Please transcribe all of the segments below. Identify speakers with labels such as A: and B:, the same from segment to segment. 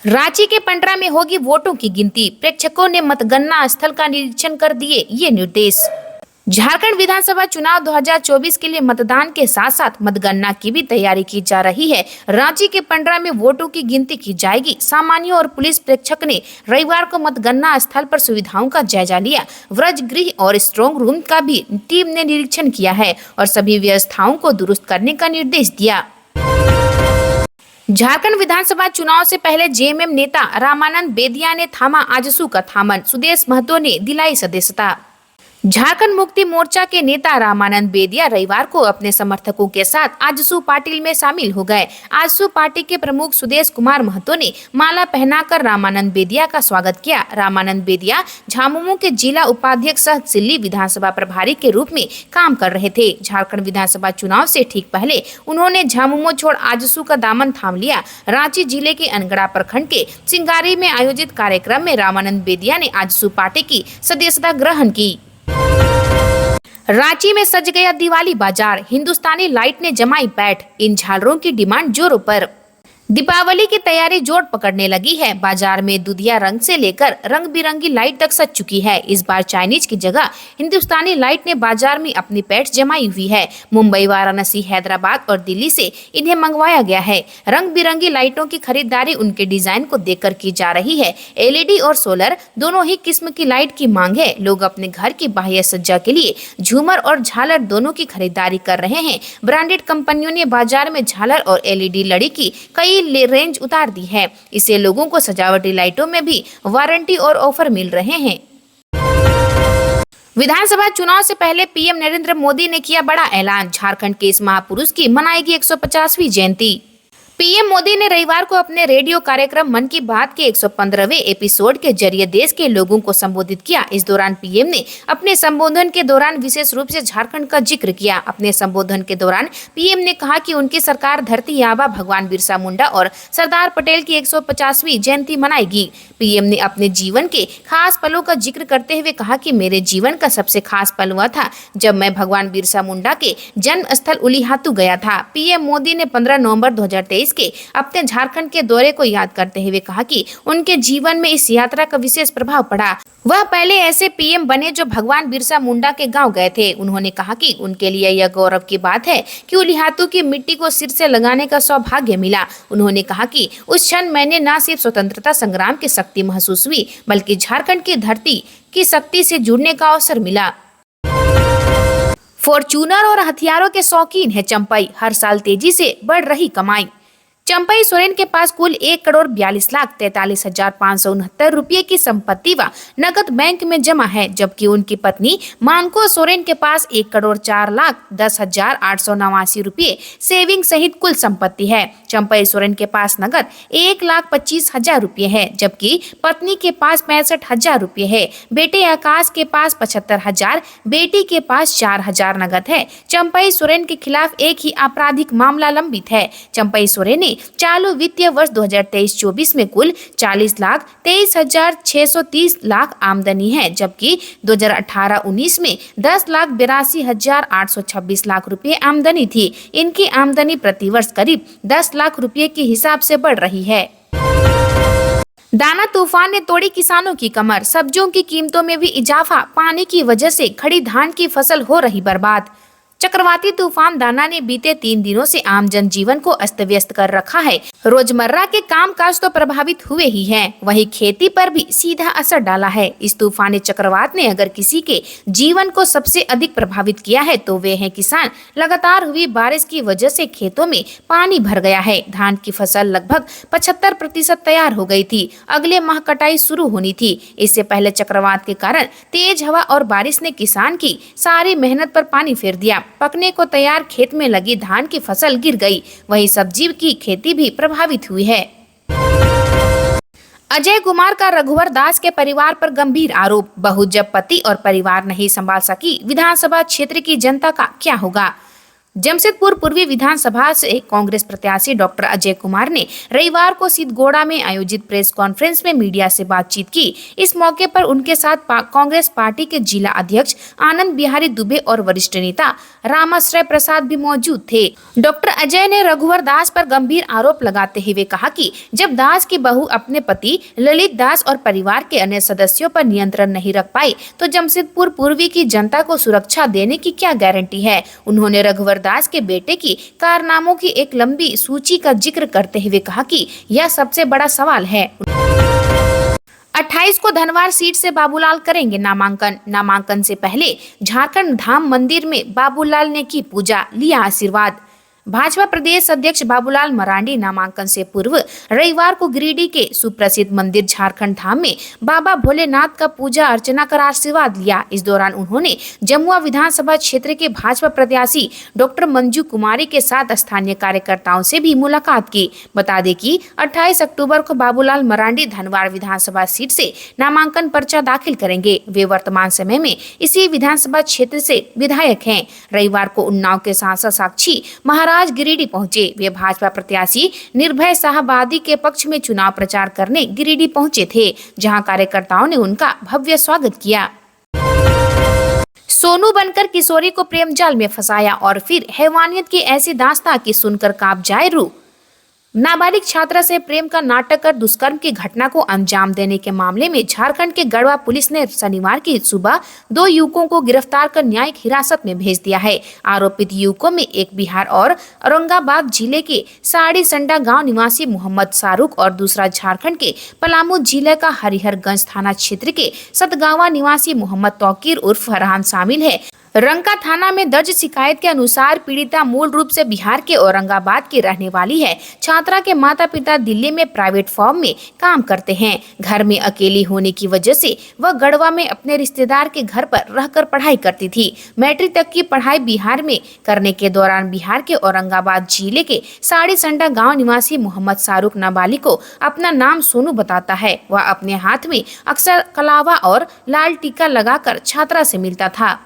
A: रांची के पंडरा में होगी वोटों की गिनती, प्रेक्षकों ने मतगणना स्थल का निरीक्षण कर दिए ये निर्देश। झारखंड विधानसभा चुनाव 2024 के लिए मतदान के साथ साथ मतगणना की भी तैयारी की जा रही है। रांची के पंडरा में वोटों की गिनती की जाएगी। सामान्य और पुलिस प्रेक्षक ने रविवार को मतगणना स्थल पर सुविधाओं का जायजा लिया। व्रज गृह और स्ट्रांग रूम का भी टीम ने निरीक्षण किया है और सभी व्यवस्थाओं को दुरुस्त करने का निर्देश दिया। झारखंड विधानसभा चुनाव से पहले जेएमएम नेता रामानंद बेदिया ने थामा आजसू का थामन, सुदेश महतो ने दिलाई सदस्यता। झारखंड मुक्ति मोर्चा के नेता रामानंद बेदिया रविवार को अपने समर्थकों के साथ आजसू पार्टी में शामिल हो गए। आजसू पार्टी के प्रमुख सुदेश कुमार महतो ने माला पहनाकर रामानंद बेदिया का स्वागत किया। रामानंद बेदिया झामुमो के जिला उपाध्यक्ष सह सिल्ली विधानसभा प्रभारी के रूप में काम कर रहे थे। झारखंड विधानसभा चुनाव से ठीक पहले उन्होंने झामुमो छोड़ आजसू का दामन थाम लिया। रांची जिले के अनगढ़ा प्रखंड के सिंगारी में आयोजित कार्यक्रम में रामानंद बेदिया ने आजसू पार्टी की सदस्यता ग्रहण की। रांची में सज गया दिवाली बाजार, हिंदुस्तानी लाइट ने जमाई पैठ, इन झालरों की डिमांड जोरों पर। दीपावली की तैयारी जोर पकड़ने लगी है। बाजार में दुधिया रंग से लेकर रंग बिरंगी लाइट तक सज चुकी है। इस बार चाइनीज की जगह हिंदुस्तानी लाइट ने बाजार में अपनी पैठ जमाई हुई है। मुंबई, वाराणसी, हैदराबाद और दिल्ली से इन्हें मंगवाया गया है। रंग बिरंगी लाइटों की खरीदारी उनके डिजाइन को देखकर की जा रही है। एलईडी और सोलर दोनों ही किस्म की लाइट की मांग है। लोग अपने घर की बाह्य सज्जा के लिए झूमर और झालर दोनों की खरीदारी कर रहे हैं। ब्रांडेड कंपनियों ने बाजार में झालर और एलईडी लड़ी की कई रेंज उतार दी है। इससे लोगों को सजावटी लाइटों में भी वारंटी और ऑफर मिल रहे हैं। विधानसभा चुनाव से पहले पीएम नरेंद्र मोदी ने किया बड़ा ऐलान, झारखंड के इस महापुरुष की मनाएगी 150वीं जयंती। पीएम मोदी ने रविवार को अपने रेडियो कार्यक्रम मन की बात के 115वें एपिसोड के जरिए देश के लोगों को संबोधित किया। इस दौरान पीएम ने अपने संबोधन के दौरान विशेष रूप से झारखंड का जिक्र किया। अपने संबोधन के दौरान पीएम ने कहा कि उनकी सरकार धरती आबा भगवान बिरसा मुंडा और सरदार पटेल की 150वीं जयंती मनाएगी। पीएम ने अपने जीवन के खास पलों का जिक्र करते हुए कहा कि मेरे जीवन का सबसे खास पल हुआ था जब मैं भगवान बिरसा मुंडा के जन्म स्थल उलिहातू गया था। पीएम मोदी ने 15 नवंबर 2023 के अपने झारखंड के दौरे को याद करते हुए कहा कि उनके जीवन में इस यात्रा का विशेष प्रभाव पड़ा। वह पहले ऐसे पीएम बने जो भगवान बिरसा मुंडा के गांव गए थे। उन्होंने कहा कि उनके लिए यह गौरव की बात है कि उलिहातू की मिट्टी को सिर से लगाने का सौभाग्य मिला। उन्होंने कहा कि उस क्षण मैंने न सिर्फ स्वतंत्रता संग्राम की शक्ति महसूस हुई बल्कि झारखंड की धरती की शक्ति से जुड़ने का अवसर मिला। फॉर्च्यूनर और हथियारों के शौकीन है चंपई, हर साल तेजी से बढ़ रही कमाई। चंपई सोरेन के पास कुल 1,42,43,569 रुपये की संपत्ति व नकद बैंक में जमा है, जबकि उनकी पत्नी मानको सोरेन के पास 1,04,10,889 रुपये सेविंग सहित कुल संपत्ति है। चंपई सोरेन के पास नकद 1,25,000 रुपये है, जबकि पत्नी के पास 65,000 रुपये है। बेटे आकाश के पास 75,000, बेटी के पास 4,000 नगद है। चंपई सोरेन के खिलाफ एक ही आपराधिक मामला लंबित है। चंपई सोरेन ने चालू वित्तीय वर्ष 2023-24 में कुल 40,23,630 लाख आमदनी है, जबकि 2018-19 में 10,82,826 लाख रुपए आमदनी थी। इनकी आमदनी प्रतिवर्ष करीब 10 लाख रुपए के हिसाब से बढ़ रही है। दाना तूफान ने तोड़ी किसानों की कमर, सब्जियों की कीमतों में भी इजाफा, पानी की वजह से खड़ी धान की फसल हो रही बर्बाद। चक्रवाती तूफान दाना ने बीते 3 दिनों से आम जनजीवन को अस्त व्यस्त कर रखा है। रोजमर्रा के कामकाज तो प्रभावित हुए ही हैं, वहीं खेती पर भी सीधा असर डाला है। इस तूफानी चक्रवात ने अगर किसी के जीवन को सबसे अधिक प्रभावित किया है तो वे हैं किसान। लगातार हुई बारिश की वजह से खेतों में पानी भर गया है। धान की फसल लगभग 75% तैयार हो गई थी। अगले माह कटाई शुरू होनी थी। इससे पहले चक्रवात के कारण तेज हवा और बारिश ने किसान की सारी मेहनत पर पानी फेर दिया। पकने को तैयार खेत में लगी धान की फसल गिर गई। वहीं सब्जी की खेती भी प्रभावित हुई है। अजय कुमार का रघुवर दास के परिवार पर गंभीर आरोप, बहू जब पति और परिवार नहीं संभाल सकी, विधानसभा क्षेत्र की जनता का क्या होगा। जमशेदपुर पूर्वी विधानसभा से कांग्रेस प्रत्याशी डॉक्टर अजय कुमार ने रविवार को सिद्धगोड़ा में आयोजित प्रेस कॉन्फ्रेंस में मीडिया से बातचीत की। इस मौके पर उनके साथ कांग्रेस पार्टी के जिला अध्यक्ष आनंद बिहारी दुबे और वरिष्ठ नेता रामाश्रय प्रसाद भी मौजूद थे। डॉक्टर अजय ने रघुवर दास पर गंभीर आरोप लगाते हुए कहा कि जब दास की बहू अपने पति ललित दास और परिवार के अन्य सदस्यों पर नियंत्रण नहीं रख पाई तो जमशेदपुर पूर्वी की जनता को सुरक्षा देने की क्या गारंटी है। उन्होंने रघुवर दास के बेटे की कारनामों की एक लंबी सूची का जिक्र करते हुए कहा कि यह सबसे बड़ा सवाल है। 28 को धनवार सीट से बाबूलाल करेंगे नामांकन से पहले झारखंड धाम मंदिर में बाबूलाल ने की पूजा, लिया आशीर्वाद। भाजपा प्रदेश अध्यक्ष बाबूलाल मरांडी नामांकन से पूर्व रविवार को गिरिडीह के सुप्रसिद्ध मंदिर झारखंड धाम में बाबा भोलेनाथ का पूजा अर्चना कर आशीर्वाद लिया। इस दौरान उन्होंने जमुआ विधानसभा क्षेत्र के भाजपा प्रत्याशी डॉक्टर मंजू कुमारी के साथ स्थानीय कार्यकर्ताओं से भी मुलाकात की। बता दें कि 28 अक्टूबर को बाबूलाल मरांडी धनवार विधानसभा सीट से नामांकन पर्चा दाखिल करेंगे। वे वर्तमान समय में इसी विधानसभा क्षेत्र से विधायक हैं। रविवार को उन्नाव के सांसद साक्षी महाराज गिरिडीह पहुंचे। वे भाजपा प्रत्याशी निर्भय शाहबादी के पक्ष में चुनाव प्रचार करने गिरिडीह पहुंचे थे, जहां कार्यकर्ताओं ने उनका भव्य स्वागत किया। सोनू बनकर किशोरी को प्रेम जाल में फंसाया और फिर हैवानियत की ऐसी दास्तां कि सुनकर कांप जाए रूह। नाबालिग छात्रा से प्रेम का नाटक कर दुष्कर्म की घटना को अंजाम देने के मामले में झारखंड के गढ़वा पुलिस ने शनिवार की सुबह 2 युवकों को गिरफ्तार कर न्यायिक हिरासत में भेज दिया है। आरोपित युवकों में एक बिहार और औरंगाबाद जिले के साड़ी संडा गांव निवासी मोहम्मद शाहरुख और दूसरा झारखंड के पलामू जिले का हरिहरगंज थाना क्षेत्र के सतगावा निवासी मोहम्मद तौकीर उर्फ फरहान शामिल है। रंका थाना में दर्ज शिकायत के अनुसार पीड़िता मूल रूप से बिहार के औरंगाबाद की रहने वाली है। छात्रा के माता पिता दिल्ली में प्राइवेट फर्म में काम करते हैं। घर में अकेली होने की वजह से वह गढ़वा में अपने रिश्तेदार के घर पर रहकर पढ़ाई करती थी। मैट्रिक तक की पढ़ाई बिहार में करने के दौरान बिहार के औरंगाबाद जिले के साड़ी संडा गाँव निवासी मोहम्मद शाहरुख नाबालिग को अपना नाम सोनू बताता है। वह अपने हाथ में अक्सर कलावा और लाल टीका लगाकर छात्रा से मिलता था।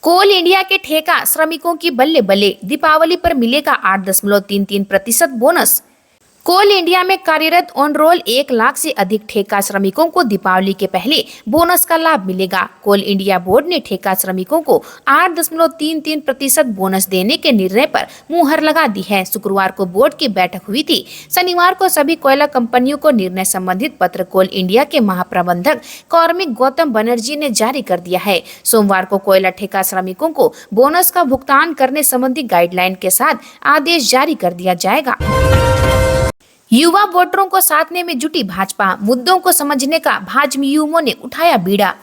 A: कोल इंडिया के ठेका श्रमिकों की बल्ले बल्ले, दीपावली पर मिलेगा 8.33% बोनस। कोल इंडिया में कार्यरत ऑन रोल 1 लाख से अधिक ठेका श्रमिकों को दीपावली के पहले बोनस का लाभ मिलेगा। कोल इंडिया बोर्ड ने ठेका श्रमिकों को 8.33% बोनस देने के निर्णय पर मुहर लगा दी है। शुक्रवार को बोर्ड की बैठक हुई थी। शनिवार को सभी कोयला कंपनियों को निर्णय संबंधित पत्र कोल इंडिया के महाप्रबंधक कार्मिक गौतम बनर्जी ने जारी कर दिया है। सोमवार को कोयला ठेका श्रमिकों को बोनस का भुगतान करने संबंधी गाइडलाइन के साथ आदेश जारी कर दिया जाएगा। युवा वोटरों को साधने में जुटी भाजपा, मुद्दों को समझने का भाजयुमों ने उठाया बीड़ा।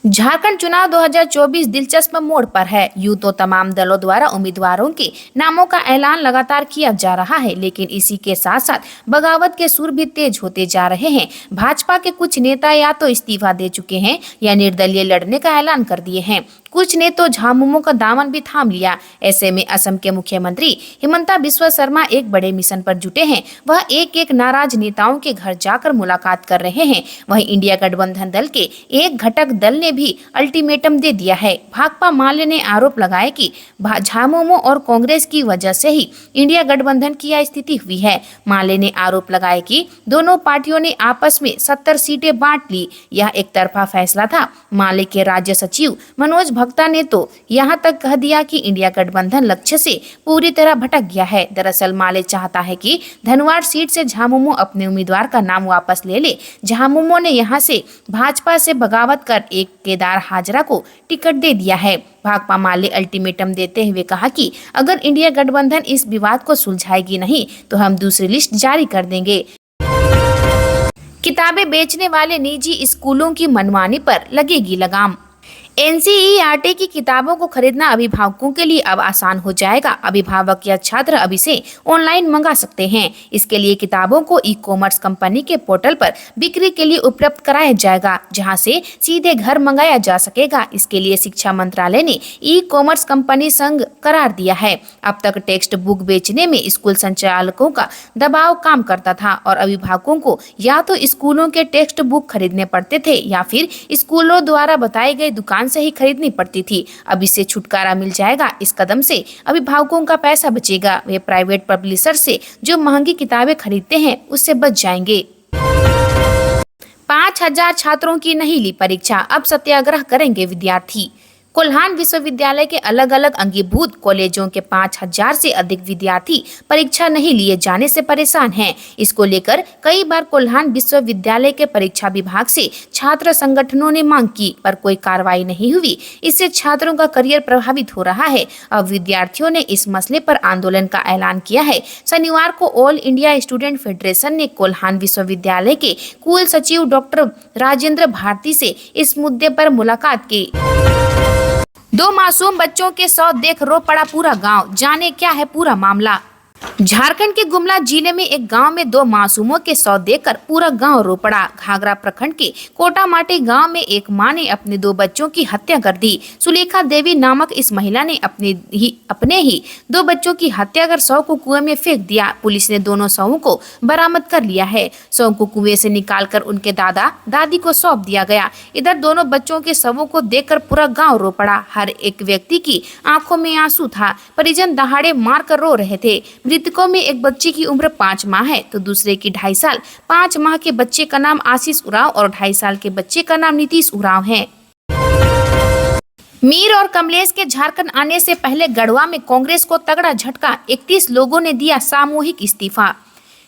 A: झारखंड चुनाव 2024 दिलचस्प मोड़ पर है। यूं तो तमाम दलों द्वारा उम्मीदवारों के नामों का ऐलान लगातार किया जा रहा है, लेकिन इसी के साथ साथ बगावत के सुर भी तेज होते जा रहे हैं। भाजपा के कुछ नेता या तो इस्तीफा दे चुके हैं या निर्दलीय लड़ने का ऐलान कर दिए हैं। कुछ ने तो झामुमो का दामन भी थाम लिया। ऐसे में असम के मुख्यमंत्री हिमंता बिस्वा शर्मा एक बड़े मिशन पर जुटे हैं। वह एक नाराज नेताओं के घर जाकर मुलाकात कर रहे हैं। वहीं इंडिया गठबंधन दल के एक घटक दल ने भी अल्टीमेटम दे दिया है। भाकपा माले ने आरोप लगाया कि झामुमो और कांग्रेस की वजह से ही इंडिया गठबंधन की यह स्थिति हुई है। माले ने आरोप लगाया कि दोनों पार्टियों ने आपस में 70 सीटें बांट ली। यह एक तरफा फैसला था। माले के राज्य सचिव मनोज भक्ता ने तो यहाँ तक कह दिया कि इंडिया गठबंधन लक्ष्य से पूरी तरह भटक गया है। दरअसल माले चाहता है कि धनवार सीट से झामुमो अपने उम्मीदवार का नाम वापस ले ले। झामुमो ने यहाँ से भाजपा से बगावत कर एक केदार हाजरा को टिकट दे दिया है। भाकपा माले अल्टीमेटम देते हुए कहा कि अगर इंडिया गठबंधन इस विवाद को सुलझाएगी नहीं तो हम दूसरी लिस्ट जारी कर देंगे। किताबें बेचने वाले निजी स्कूलों की मनमानी पर लगेगी लगाम। एनसीईआरटी की किताबों को खरीदना अभिभावकों के लिए अब आसान हो जाएगा। अभिभावक या छात्र अब इसे ऑनलाइन मंगा सकते हैं। इसके लिए किताबों को ई-कॉमर्स कंपनी के पोर्टल पर बिक्री के लिए उपलब्ध कराया जाएगा, जहां से सीधे घर मंगाया जा सकेगा। इसके लिए शिक्षा मंत्रालय ने ई-कॉमर्स कंपनी संग करार दिया है। अब तक टेक्स्ट बुक बेचने में स्कूल संचालकों का दबाव काम करता था और अभिभावकों को या तो स्कूलों के टेक्स्ट बुक खरीदने पड़ते थे या फिर स्कूलों द्वारा बताई गई दुकान दुकान से ही खरीदनी पड़ती थी। अब इससे छुटकारा मिल जाएगा। इस कदम से अभिभावकों का पैसा बचेगा। वे प्राइवेट पब्लिशर से जो महंगी किताबें खरीदते हैं उससे बच जाएंगे। 5,000 छात्रों की नहीं ली परीक्षा, अब सत्याग्रह करेंगे विद्यार्थी। कोल्हान विश्वविद्यालय के अलग अलग अंगीभूत कॉलेजों के 5,000 से अधिक विद्यार्थी परीक्षा नहीं लिए जाने से परेशान हैं। इसको लेकर कई बार कोल्हान विश्वविद्यालय के परीक्षा विभाग से छात्र संगठनों ने मांग की, पर कोई कार्रवाई नहीं हुई। इससे छात्रों का करियर प्रभावित हो रहा है। अब विद्यार्थियों ने इस मसले पर आंदोलन का ऐलान किया है। शनिवार को ऑल इंडिया स्टूडेंट फेडरेशन ने कोल्हान विश्वविद्यालय के कुल सचिव डॉक्टर राजेंद्र भारती से इस मुद्दे पर मुलाकात की। 2 मासूम बच्चों के शव देख रो पड़ा पूरा गांव, जाने क्या है पूरा मामला। झारखंड के गुमला जिले में एक गांव में 2 मासूमों के शव देखकर पूरा गांव रो पड़ा। घाघरा प्रखंड के कोटामाटी गांव में एक मां ने अपने 2 बच्चों की हत्या कर दी। सुलेखा देवी नामक इस महिला ने अपने ही 2 बच्चों की हत्या कर शव को कुएं में फेंक दिया। पुलिस ने दोनों शवों को बरामद कर लिया है। शव को कुएं से निकालकर उनके दादा दादी को सौंप दिया गया। इधर दोनों बच्चों के शवों को देखकर पूरा गाँव रो पड़ा। हर एक व्यक्ति की आंखों में आंसू था। परिजन दहाड़े मार कर रो रहे थे। मृतकों में एक बच्चे की उम्र 5 माह है तो दूसरे की 2.5 साल। 5 माह के बच्चे का नाम आशीष उरांव और 2.5 साल के बच्चे का नाम नीतीश उरांव है। मीर और कमलेश के झारखंड आने से पहले गढ़वा में कांग्रेस को तगड़ा झटका, 31 लोगों ने दिया सामूहिक इस्तीफा।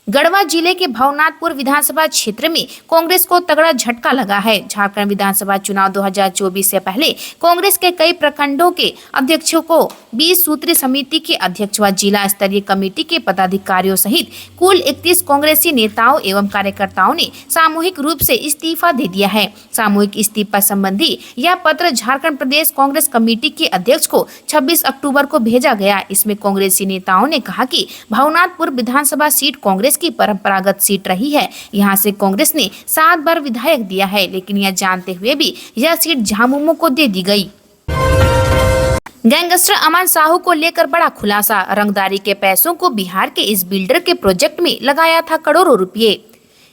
A: गढ़वा जिले के भवनाथपुर विधानसभा क्षेत्र में कांग्रेस को तगड़ा झटका लगा है। झारखंड विधानसभा चुनाव 2024 से पहले कांग्रेस के कई प्रखंडों के अध्यक्षों को 20 सूत्री समिति के अध्यक्ष व जिला स्तरीय कमेटी के पदाधिकारियों सहित कुल 31 कांग्रेसी नेताओं एवं कार्यकर्ताओं ने सामूहिक रूप से इस्तीफा दे दिया है। सामूहिक इस्तीफा संबंधी यह पत्र झारखंड प्रदेश कांग्रेस कमेटी के अध्यक्ष को 26 अक्टूबर को भेजा गया। इसमें कांग्रेसी नेताओं ने कहा कि भवनाथपुर विधानसभा सीट कांग्रेस की परंपरागत सीट रही है। यहां से कांग्रेस ने 7 बार विधायक दिया है, लेकिन यह जानते हुए भी यह सीट झामुमो को दे दी गई। गैंगस्टर अमन साहू को लेकर बड़ा खुलासा, रंगदारी के पैसों को बिहार के इस बिल्डर के प्रोजेक्ट में लगाया था करोड़ों रुपए।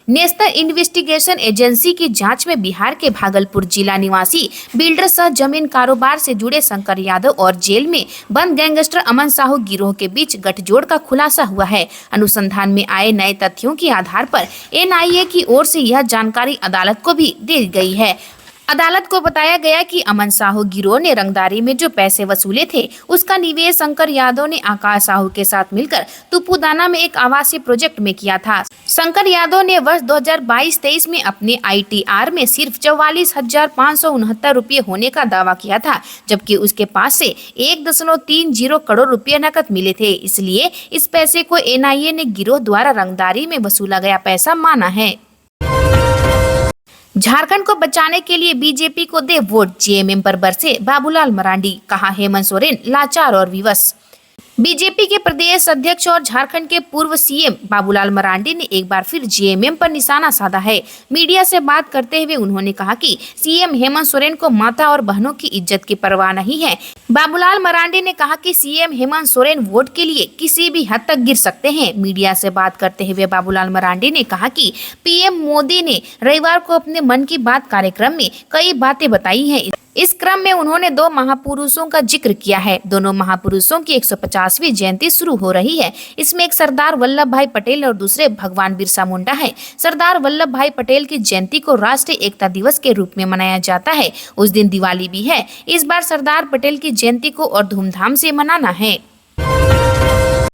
A: नेशनल इन्वेस्टिगेशन एजेंसी की जांच में बिहार के भागलपुर जिला निवासी बिल्डर सह जमीन कारोबार से जुड़े शंकर यादव और जेल में बंद गैंगस्टर अमन साहू गिरोह के बीच गठजोड़ का खुलासा हुआ है। अनुसंधान में आए नए तथ्यों के आधार पर एनआईए की ओर से यह जानकारी अदालत को भी दी गई है। अदालत को बताया गया कि अमन साहू गिरोह ने रंगदारी में जो पैसे वसूले थे उसका निवेश शंकर यादव ने आकाश साहू के साथ मिलकर तुपुदाना में एक आवासीय प्रोजेक्ट में किया था। शंकर यादव ने वर्ष 2022-23 में अपने आईटीआर में सिर्फ 44,569 रुपये होने का दावा किया था, जबकि उसके पास से 1.30 करोड़ रुपये नकद मिले थे। इसलिए इस पैसे को एनआईए ने गिरोह द्वारा रंगदारी में वसूला गया पैसा माना है। झारखंड को बचाने के लिए बीजेपी को दे वोट, जेएमएम पर बरसे बाबूलाल मरांडी, कहा हेमंत सोरेन लाचार और विवश। बीजेपी के प्रदेश अध्यक्ष और झारखंड के पूर्व सीएम बाबूलाल मरांडी ने एक बार फिर जेएमएम पर निशाना साधा है। मीडिया से बात करते हुए उन्होंने कहा कि सीएम हेमंत सोरेन को माता और बहनों की इज्जत की परवाह नहीं है। बाबूलाल मरांडी ने कहा कि सीएम हेमंत सोरेन वोट के लिए किसी भी हद तक गिर सकते हैं। मीडिया से बात करते हुए बाबूलाल मरांडी ने कहा कि पीएम मोदी ने रविवार को अपने मन की बात कार्यक्रम में कई बातें बताई हैं। इस क्रम में उन्होंने 2 महापुरुषों का जिक्र किया है। दोनों महापुरुषों की 150वीं जयंती शुरू हो रही है। इसमें एक सरदार वल्लभ भाई पटेल और दूसरे भगवान बिरसा मुंडा है। सरदार वल्लभ भाई पटेल की जयंती को राष्ट्रीय एकता दिवस के रूप में मनाया जाता है। उस दिन दिवाली भी है। इस बार सरदार पटेल की जयंती को और धूमधाम से मनाना है।